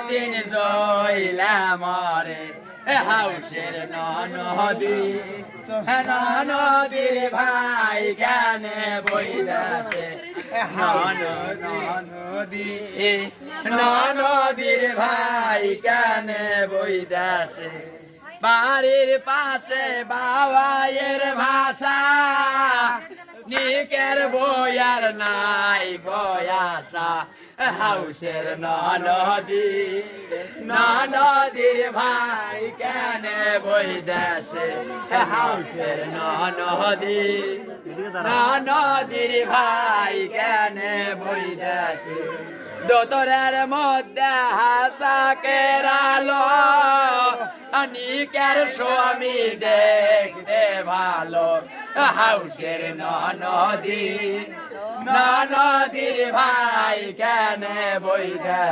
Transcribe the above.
দিন জইলা মরে হাউসের নদী নদীর ভাই কেনে বইদাসে নদীর ভাই কেনে বইদাসে বাড়ির পাশে বাবাইয়ের ভাষা নিকের বইয়ার নাই গয়াসা হাউসের নদীর ভাই কেনে বইদাসে হাউসের নদীর ভাই কেনে বইদাসে দোতরের মধ্যে হাসাকের আলো নিকের স্বামী দেখতে ভালো হাউসের নদীর ভাই কেনে বইদাসে